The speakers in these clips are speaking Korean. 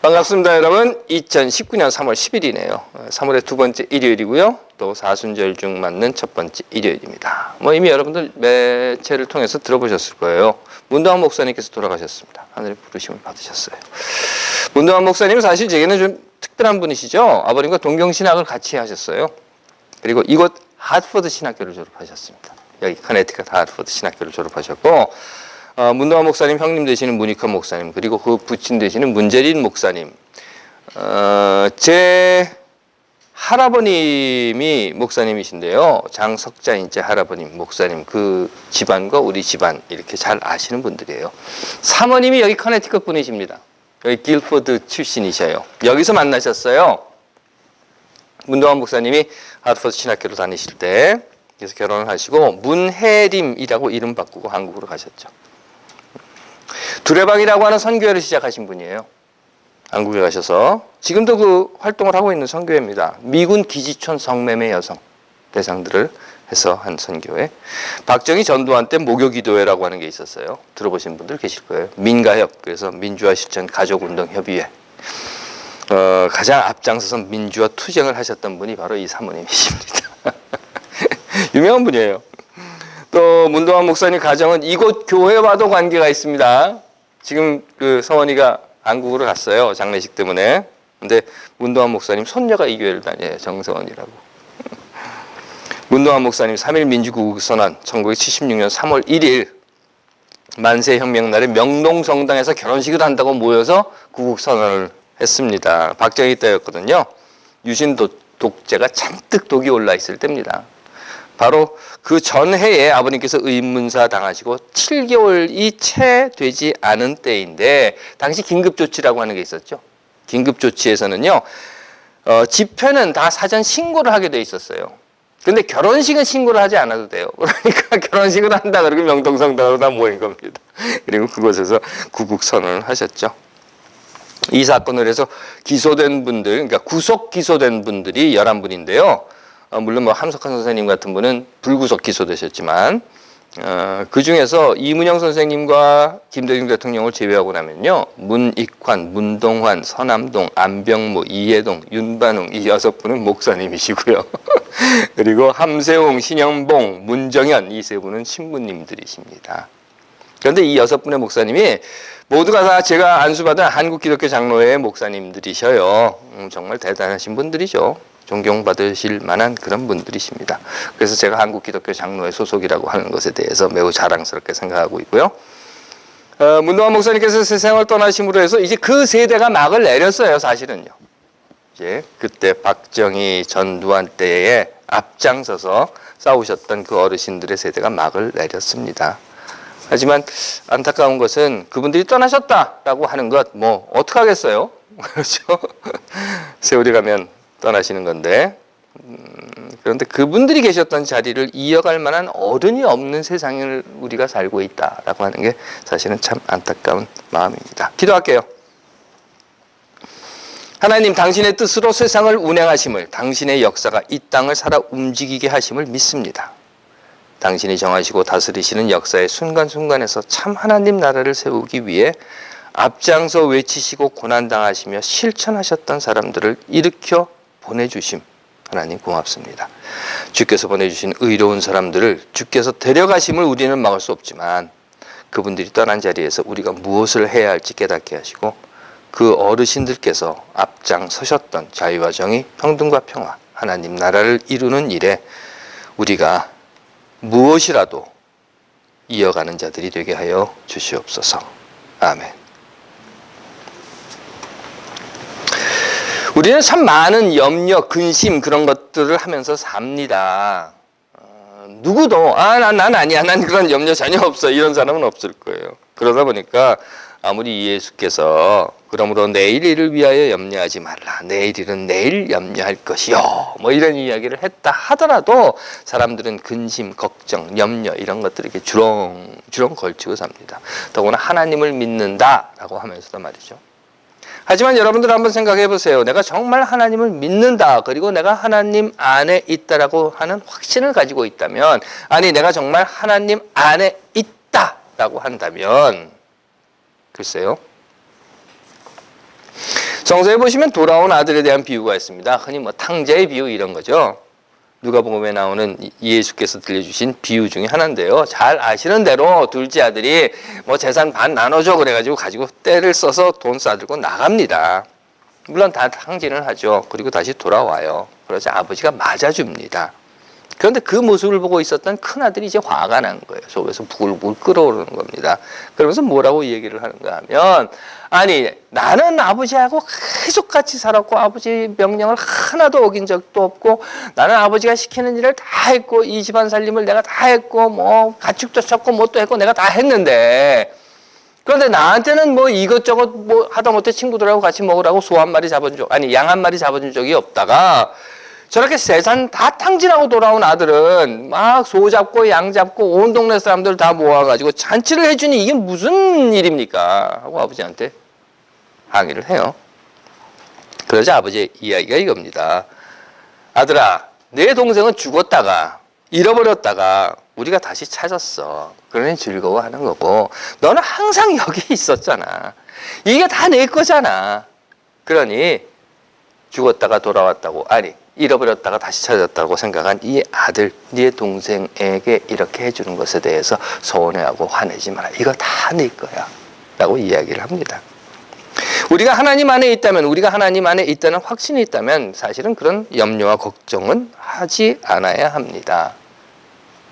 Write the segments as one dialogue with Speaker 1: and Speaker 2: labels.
Speaker 1: 반갑습니다, 여러분. 2019년 3월 10일이네요. 3월의 두 번째 일요일이고요. 또 사순절 중 맞는 첫 번째 일요일입니다. 이미 여러분들 매체를 통해서 들어보셨을 거예요. 문도환 목사님께서 돌아가셨습니다. 하늘의 부르심을 받으셨어요. 문도환 목사님은 사실 제게는 좀 특별한 분이시죠. 아버님과 동경신학을 같이 하셨어요. 그리고 이곳 하트포드 신학교를 졸업하셨습니다. 여기 커네티컷 하트포드 신학교를 졸업하셨고, 문도환 목사님 형님 되시는 문익환 목사님, 그리고 그 부친 되시는 문재린 목사님, 제 할아버님이 목사님이신데요. 장석자인제 할아버님 목사님, 그 집안과 우리 집안 이렇게 잘 아시는 분들이에요. 사모님이 여기 커네티컷 분이십니다. 여기 길포드 출신이셔요. 여기서 만나셨어요. 문도환 목사님이 하트포드 신학교를 다니실 때 그래서 결혼을 하시고 문혜림이라고 이름 바꾸고 한국으로 가셨죠. 두레방이라고 하는 선교회를 시작하신 분이에요. 한국에 가셔서 지금도 그 활동을 하고 있는 선교회입니다. 미군 기지촌 성매매 여성 대상들을 해서 한 선교회. 박정희 전두환 때 목요기도회라고 하는 게 있었어요. 들어보신 분들 계실 거예요. 민가협, 그래서 민주화 실천 가족운동협의회. 가장 앞장서서 민주화 투쟁을 하셨던 분이 바로 이 사모님이십니다. 유명한 분이에요. 또 문도환 목사님 가정은 이곳 교회와도 관계가 있습니다. 지금 그 서원이가 한국으로 갔어요. 장례식 때문에. 근데 문도환 목사님 손녀가 이 교회를 다녀요. 정서원이라고. 문도환 목사님 3.1 민주구국선언 1976년 3월 1일 만세혁명 날에 명동성당에서 결혼식을 한다고 모여서 구국선언을 했습니다. 박정희 때였거든요. 유신 독재가 잔뜩 독이 올라 있을 때입니다. 바로 그 전해에 아버님께서 의문사 당하시고 7개월이 채 되지 않은 때인데, 당시 긴급조치라고 하는 게 있었죠. 긴급조치에서는요, 집회는 다 사전 신고를 하게 돼 있었어요. 근데 결혼식은 신고를 하지 않아도 돼요. 그러니까 결혼식을 한다 그러고 명동성당으로 다 모인 겁니다. 그리고 그곳에서 구국선언을 하셨죠. 이 사건을 해서 기소된 분들, 그러니까 구속 기소된 분들이 11분인데요. 물론 함석환 선생님 같은 분은 불구속 기소되셨지만, 그 중에서 이문영 선생님과 김대중 대통령을 제외하고 나면요, 문익환, 문동환, 서남동, 안병무, 이해동, 윤반웅 이 6분은 목사님이시고요. 그리고 함세웅, 신영봉, 문정현 이 3분은 신부님들이십니다. 그런데 이 6분의 목사님이 모두가 다 제가 안수받은 한국기독교 장로회 목사님들이셔요. 정말 대단하신 분들이죠. 존경받으실 만한 그런 분들이십니다. 그래서 제가 한국기독교 장로회 소속이라고 하는 것에 대해서 매우 자랑스럽게 생각하고 있고요. 문도환 목사님께서 세상을 떠나심으로 해서 이제 그 세대가 막을 내렸어요. 사실은요. 이제 그때 박정희 전두환 때에 앞장서서 싸우셨던 그 어르신들의 세대가 막을 내렸습니다. 하지만 안타까운 것은 그분들이 떠나셨다라고 하는 것 어떡하겠어요? 그렇죠? 세월이 가면 떠나시는 건데, 그런데 그분들이 계셨던 자리를 이어갈 만한 어른이 없는 세상을 우리가 살고 있다라고 하는 게 사실은 참 안타까운 마음입니다. 기도할게요. 하나님, 당신의 뜻으로 세상을 운행하심을, 당신의 역사가 이 땅을 살아 움직이게 하심을 믿습니다. 당신이 정하시고 다스리시는 역사의 순간순간에서 참 하나님 나라를 세우기 위해 앞장서 외치시고 고난당하시며 실천하셨던 사람들을 일으켜 보내주심, 하나님 고맙습니다. 주께서 보내주신 의로운 사람들을 주께서 데려가심을 우리는 막을 수 없지만, 그분들이 떠난 자리에서 우리가 무엇을 해야 할지 깨닫게 하시고, 그 어르신들께서 앞장서셨던 자유와 정의, 평등과 평화, 하나님 나라를 이루는 일에 우리가 무엇이라도 이어가는 자들이 되게 하여 주시옵소서. 아멘. 우리는 참 많은 염려, 근심 그런 것들을 하면서 삽니다. 누구도 난 아니야, 난 그런 염려 전혀 없어, 이런 사람은 없을 거예요. 그러다 보니까 아무리 예수께서 그러므로 내일 일을 위하여 염려하지 말라, 내일 일은 내일 염려할 것이요, 이런 이야기를 했다 하더라도 사람들은 근심, 걱정, 염려 이런 것들을 이렇게 주렁주렁 걸치고 삽니다. 더구나 하나님을 믿는다라고 하면서도 말이죠. 하지만 여러분들 한번 생각해 보세요. 내가 정말 하나님을 믿는다, 그리고 내가 하나님 안에 있다라고 하는 확신을 가지고 있다면, 아니 내가 정말 하나님 안에 있다라고 한다면, 글쎄요, 성서에 보시면 돌아온 아들에 대한 비유가 있습니다. 흔히 뭐 탕자의 비유 이런 거죠. 누가복음에 나오는 예수께서 들려주신 비유 중에 하나인데요. 잘 아시는 대로 둘째 아들이 뭐 재산 반 나눠줘 그래가지고 가지고 때를 써서 돈 싸들고 나갑니다. 물론 다 탕진을 하죠. 그리고 다시 돌아와요. 그러자 아버지가 맞아줍니다. 그런데 그 모습을 보고 있었던 큰아들이 이제 화가 난 거예요. 속에서 부글부글 끓어오르는 겁니다. 그러면서 뭐라고 얘기를 하는가 하면, 아니 나는 아버지하고 계속 같이 살았고 아버지 명령을 하나도 어긴 적도 없고 나는 아버지가 시키는 일을 다 했고 이 집안 살림을 내가 다 했고 뭐 가축도 쳤고 뭣도 했고 내가 다 했는데, 그런데 나한테는 뭐 이것저것 뭐 하다못해 친구들하고 같이 먹으라고 소 한 마리 잡아준 적, 아니 양 한 마리 잡아준 적이 없다가 저렇게 세상 다 탕진하고 돌아온 아들은 막 소 잡고 양 잡고 온 동네 사람들 다 모아가지고 잔치를 해주니 이게 무슨 일입니까? 하고 아버지한테 항의를 해요. 그러자 아버지의 이야기가 이겁니다. 아들아, 내 동생은 죽었다가 잃어버렸다가 우리가 다시 찾았어. 그러니 즐거워하는 거고 너는 항상 여기 있었잖아. 이게 다 내 거잖아. 그러니 죽었다가 돌아왔다고, 아니 잃어버렸다가 다시 찾았다고 생각한 이 아들, 네 동생에게 이렇게 해주는 것에 대해서 서운해하고 화내지 마라. 이거 다 네 거야 라고 이야기를 합니다. 우리가 하나님 안에 있다면, 우리가 하나님 안에 있다는 확신이 있다면 사실은 그런 염려와 걱정은 하지 않아야 합니다.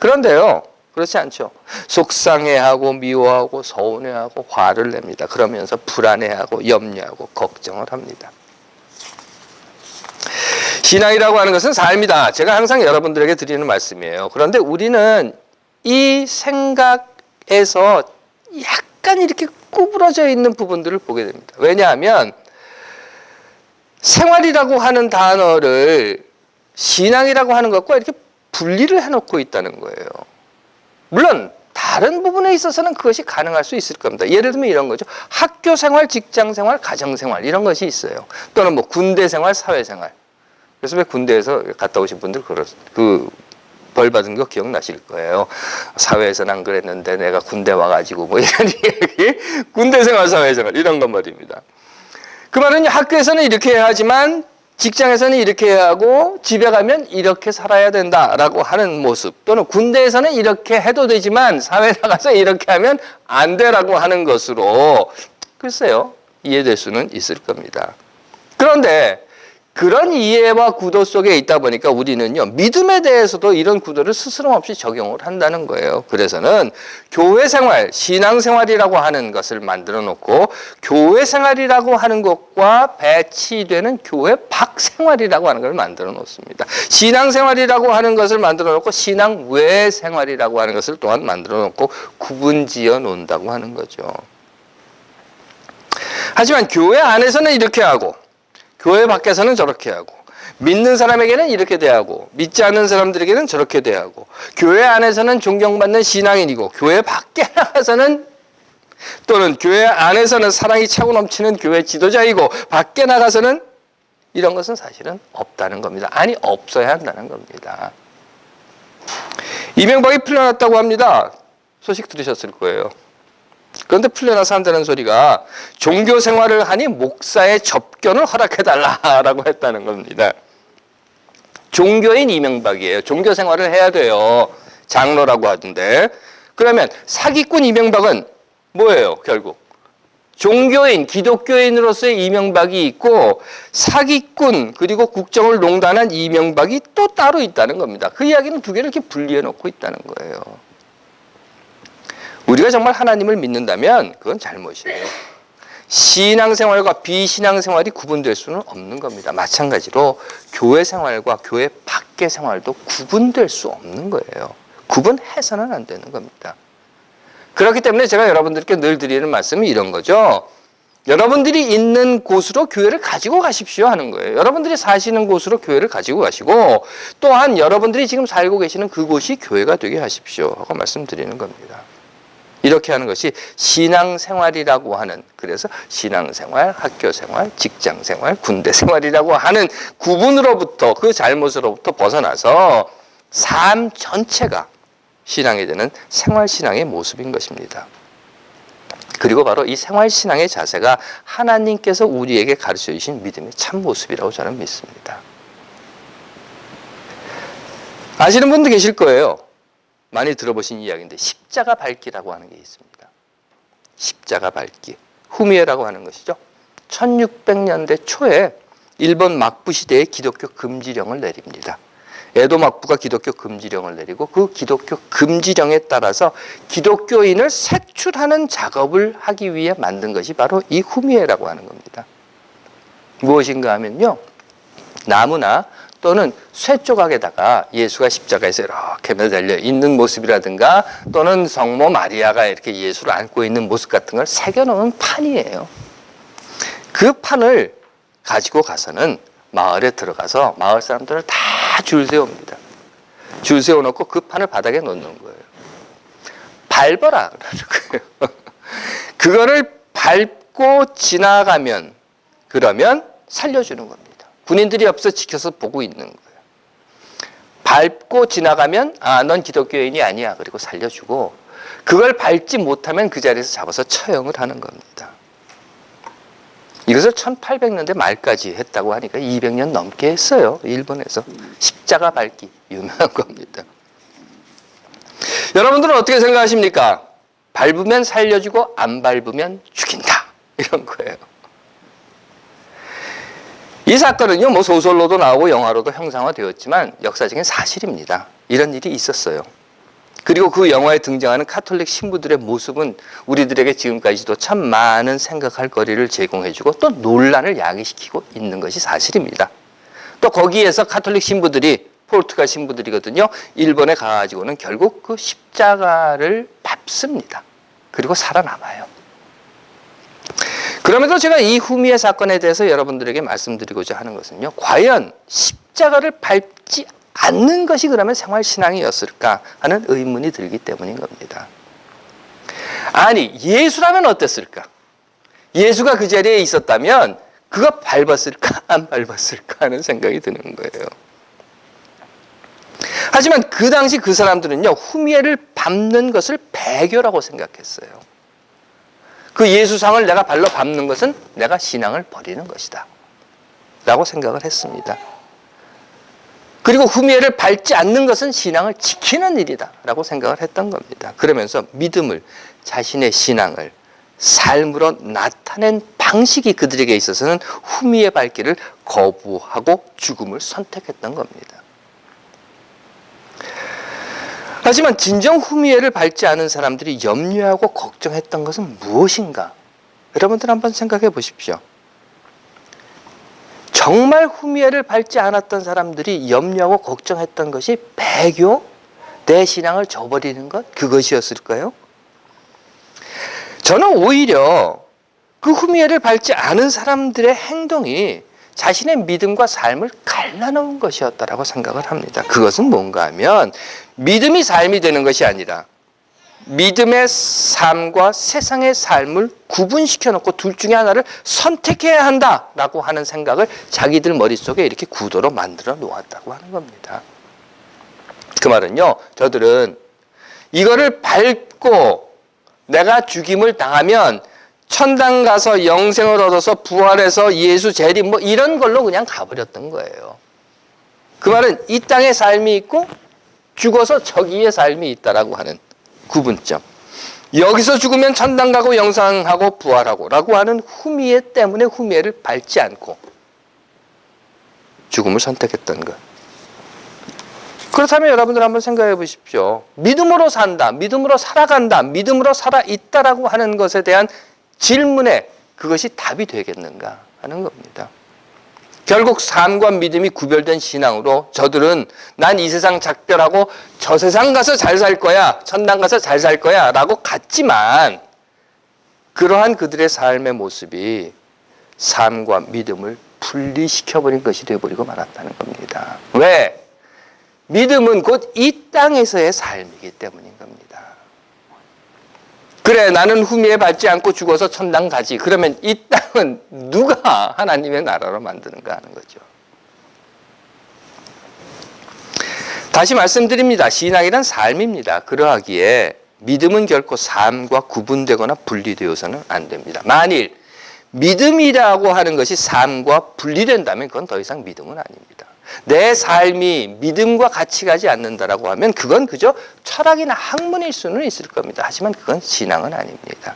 Speaker 1: 그런데요, 그렇지 않죠. 속상해하고 미워하고 서운해하고 화를 냅니다. 그러면서 불안해하고 염려하고 걱정을 합니다. 신앙이라고 하는 것은 삶이다. 제가 항상 여러분들에게 드리는 말씀이에요. 그런데 우리는 이 생각에서 약간 이렇게 구부러져 있는 부분들을 보게 됩니다. 왜냐하면 생활이라고 하는 단어를 신앙이라고 하는 것과 이렇게 분리를 해놓고 있다는 거예요. 물론 다른 부분에 있어서는 그것이 가능할 수 있을 겁니다. 예를 들면 이런 거죠. 학교 생활, 직장 생활, 가정 생활 이런 것이 있어요. 또는 뭐 군대 생활, 사회 생활. 그래서 왜 군대에서 갔다 오신 분들 벌 받은 거 기억나실 거예요. 사회에서는 안 그랬는데 내가 군대 와가지고 뭐 이런 얘기, 군대 생활, 사회 생활 이런 건 말입니다. 그 말은 학교에서는 이렇게 해야 하지만 직장에서는 이렇게 해야 하고 집에 가면 이렇게 살아야 된다라고 하는 모습, 또는 군대에서는 이렇게 해도 되지만 사회에 나가서 이렇게 하면 안 되라고 하는 것으로 글쎄요 이해될 수는 있을 겁니다. 그런데 그런 이해와 구도 속에 있다 보니까 우리는요, 믿음에 대해서도 이런 구도를 스스럼 없이 적용을 한다는 거예요. 그래서는 교회 생활, 신앙 생활이라고 하는 것을 만들어 놓고 교회 생활이라고 하는 것과 배치되는 교회 밖 생활이라고 하는 걸 만들어 놓습니다. 신앙 생활이라고 하는 것을 만들어 놓고 신앙 외 생활이라고 하는 것을 또한 만들어 놓고 구분 지어 놓는다고 하는 거죠. 하지만 교회 안에서는 이렇게 하고 교회 밖에서는 저렇게 하고, 믿는 사람에게는 이렇게 대하고 믿지 않는 사람들에게는 저렇게 대하고, 교회 안에서는 존경받는 신앙인이고 교회 밖에 나가서는, 또는 교회 안에서는 사랑이 차고 넘치는 교회 지도자이고 밖에 나가서는 이런 것은 사실은 없다는 겁니다. 아니 없어야 한다는 겁니다. 이명박이 풀려났다고 합니다. 소식 들으셨을 거예요. 그런데 풀려나서 한다는 소리가 종교 생활을 하니 목사의 접견을 허락해달라라고 했다는 겁니다. 종교인 이명박이에요. 종교 생활을 해야 돼요. 장로라고 하던데. 그러면 사기꾼 이명박은 뭐예요? 결국 종교인, 기독교인으로서의 이명박이 있고 사기꾼 그리고 국정을 농단한 이명박이 또 따로 있다는 겁니다. 그 이야기는 두 개를 이렇게 분리해 놓고 있다는 거예요. 우리가 정말 하나님을 믿는다면 그건 잘못이에요. 신앙생활과 비신앙생활이 구분될 수는 없는 겁니다. 마찬가지로 교회 생활과 교회 밖의 생활도 구분될 수 없는 거예요. 구분해서는 안 되는 겁니다. 그렇기 때문에 제가 여러분들께 늘 드리는 말씀이 이런 거죠. 여러분들이 있는 곳으로 교회를 가지고 가십시오 하는 거예요. 여러분들이 사시는 곳으로 교회를 가지고 가시고, 또한 여러분들이 지금 살고 계시는 그곳이 교회가 되게 하십시오 하고 말씀드리는 겁니다. 이렇게 하는 것이 신앙생활이라고 하는, 그래서 신앙생활, 학교생활, 직장생활, 군대생활이라고 하는 구분으로부터, 그 잘못으로부터 벗어나서 삶 전체가 신앙이 되는 생활신앙의 모습인 것입니다. 그리고 바로 이 생활신앙의 자세가 하나님께서 우리에게 가르쳐 주신 믿음의 참모습이라고 저는 믿습니다. 아시는 분도 계실 거예요. 많이 들어보신 이야기인데 십자가 밟기라고 하는 게 있습니다. 십자가 밟기. 후미에라고 하는 것이죠. 1600년대 초에 일본 막부 시대에 기독교 금지령을 내립니다. 에도 막부가 기독교 금지령을 내리고 그 기독교 금지령에 따라서 기독교인을 색출하는 작업을 하기 위해 만든 것이 바로 이 후미에라고 하는 겁니다. 무엇인가 하면요. 나무나 또는 쇠 조각에다가 예수가 십자가에서 이렇게 매달려 있는 모습이라든가 또는 성모 마리아가 이렇게 예수를 안고 있는 모습 같은 걸 새겨놓은 판이에요. 그 판을 가지고 가서는 마을에 들어가서 마을 사람들을 다 줄 세웁니다. 줄 세워놓고 그 판을 바닥에 놓는 거예요. 밟아라 그러는 거예요. 그거를 밟고 지나가면 그러면 살려주는 겁니다. 군인들이 옆에서 지켜서 보고 있는 거예요. 밟고 지나가면 넌 기독교인이 아니야. 그리고 살려주고 그걸 밟지 못하면 그 자리에서 잡아서 처형을 하는 겁니다. 이것을 1800년대 말까지 했다고 하니까 200년 넘게 했어요. 일본에서. 십자가 밟기 유명한 겁니다. 여러분들은 어떻게 생각하십니까? 밟으면 살려주고 안 밟으면 죽인다. 이런 거예요. 이 사건은요, 뭐 소설로도 나오고 영화로도 형상화되었지만 역사적인 사실입니다. 이런 일이 있었어요. 그리고 그 영화에 등장하는 카톨릭 신부들의 모습은 우리들에게 지금까지도 참 많은 생각할 거리를 제공해주고 또 논란을 야기시키고 있는 것이 사실입니다. 또 거기에서 카톨릭 신부들이 포르투갈 신부들이거든요. 일본에 가가지고는 결국 그 십자가를 밟습니다. 그리고 살아남아요. 그러면서 제가 이 후미에 사건에 대해서 여러분들에게 말씀드리고자 하는 것은요. 과연 십자가를 밟지 않는 것이 그러면 생활신앙이었을까 하는 의문이 들기 때문인 겁니다. 아니, 예수라면 어땠을까? 예수가 그 자리에 있었다면 그거 밟았을까? 안 밟았을까? 하는 생각이 드는 거예요. 하지만 그 당시 그 사람들은요, 후미에를 밟는 것을 배교라고 생각했어요. 그 예수상을 내가 발로 밟는 것은 내가 신앙을 버리는 것이다. 라고 생각을 했습니다. 그리고 후미에를 밟지 않는 것은 신앙을 지키는 일이다 라고 생각을 했던 겁니다. 그러면서 믿음을, 자신의 신앙을 삶으로 나타낸 방식이 그들에게 있어서는 후미에 밟기를 거부하고 죽음을 선택했던 겁니다. 하지만 진정 후미에를 밟지 않은 사람들이 염려하고 걱정했던 것은 무엇인가? 여러분들 한번 생각해 보십시오. 정말 후미에를 밟지 않았던 사람들이 염려하고 걱정했던 것이 배교, 내 신앙을 저버리는 것, 그것이었을까요? 저는 오히려 그 후미에를 밟지 않은 사람들의 행동이 자신의 믿음과 삶을 갈라놓은 것이었다라고 생각을 합니다. 그것은 뭔가 하면 믿음이 삶이 되는 것이 아니라 믿음의 삶과 세상의 삶을 구분시켜 놓고 둘 중에 하나를 선택해야 한다라고 하는 생각을 자기들 머릿속에 이렇게 구도로 만들어 놓았다고 하는 겁니다. 그 말은요, 저들은 이거를 밟고 내가 죽임을 당하면 천당 가서 영생을 얻어서 부활해서 예수 재림 뭐 이런 걸로 그냥 가버렸던 거예요. 그 말은 이 땅의 삶이 있고 죽어서 저기의 삶이 있다라고 하는 구분점. 여기서 죽으면 천당 가고 영생하고 부활하고 라고 하는 후미에 때문에 후미에를 밟지 않고 죽음을 선택했던 것. 그렇다면 여러분들 한번 생각해 보십시오. 믿음으로 산다, 믿음으로 살아간다, 믿음으로 살아있다라고 하는 것에 대한 질문에 그것이 답이 되겠는가 하는 겁니다. 결국 삶과 믿음이 구별된 신앙으로 저들은 난 이 세상 작별하고 저 세상 가서 잘 살 거야, 천당 가서 잘 살 거야 라고 갔지만 그러한 그들의 삶의 모습이 삶과 믿음을 분리시켜버린 것이 되어버리고 말았다는 겁니다. 왜? 믿음은 곧 이 땅에서의 삶이기 때문인 겁니다. 그래, 나는 후미에 밟지 않고 죽어서 천당 가지. 그러면 이 땅은 누가 하나님의 나라로 만드는가 하는 거죠. 다시 말씀드립니다. 신앙이란 삶입니다. 그러하기에 믿음은 결코 삶과 구분되거나 분리되어서는 안 됩니다. 만일 믿음이라고 하는 것이 삶과 분리된다면 그건 더 이상 믿음은 아닙니다. 내 삶이 믿음과 같이 가지 않는다라고 하면 그건 그저 철학이나 학문일 수는 있을 겁니다. 하지만 그건 신앙은 아닙니다.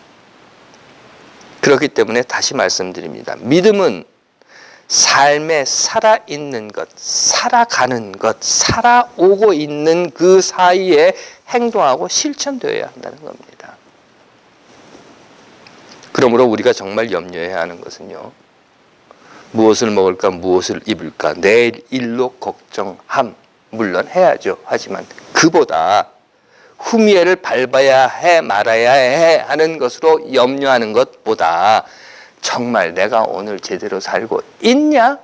Speaker 1: 그렇기 때문에 다시 말씀드립니다. 믿음은 삶에 살아있는 것, 살아가는 것, 살아오고 있는 그 사이에 행동하고 실천되어야 한다는 겁니다. 그러므로 우리가 정말 염려해야 하는 것은요. 무엇을 먹을까, 무엇을 입을까, 내일 일로 걱정함. 물론 해야죠. 하지만 그보다 후미에를 밟아야 해, 말아야 해 하는 것으로 염려하는 것보다 정말 내가 오늘 제대로 살고 있냐?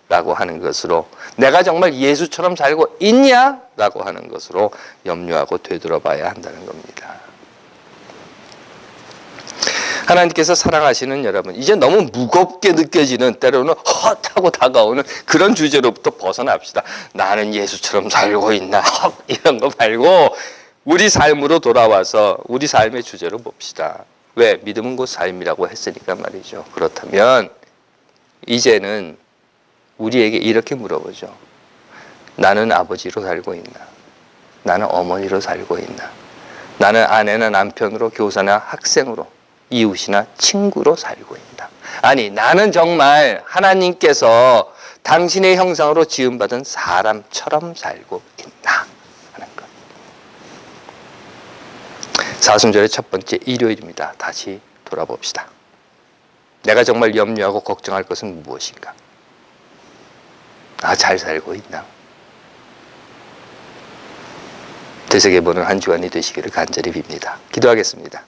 Speaker 1: 라고 하는 것으로, 내가 정말 예수처럼 살고 있냐? 라고 하는 것으로 염려하고 되돌아봐야 한다는 겁니다. 하나님께서 사랑하시는 여러분, 이제 너무 무겁게 느껴지는, 때로는 헛하고 다가오는 그런 주제로부터 벗어납시다. 나는 예수처럼 살고 있나? 헛, 이런 거 말고 우리 삶으로 돌아와서 우리 삶의 주제로 봅시다. 왜? 믿음은 곧 삶이라고 했으니까 말이죠. 그렇다면 이제는 우리에게 이렇게 물어보죠. 나는 아버지로 살고 있나? 나는 어머니로 살고 있나? 나는 아내나 남편으로, 교사나 학생으로, 이웃이나 친구로 살고 있나? 아니, 나는 정말 하나님께서 당신의 형상으로 지음받은 사람처럼 살고 있나? 하는 것. 사순절의 첫 번째 일요일입니다. 다시 돌아봅시다. 내가 정말 염려하고 걱정할 것은 무엇인가? 잘 살고 있나? 되새겨보는 한 주간이 되시기를 간절히 빕니다. 기도하겠습니다.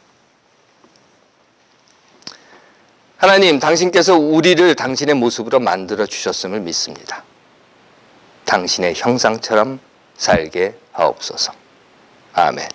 Speaker 1: 하나님, 당신께서 우리를 당신의 모습으로 만들어 주셨음을 믿습니다. 당신의 형상처럼 살게 하옵소서. 아멘.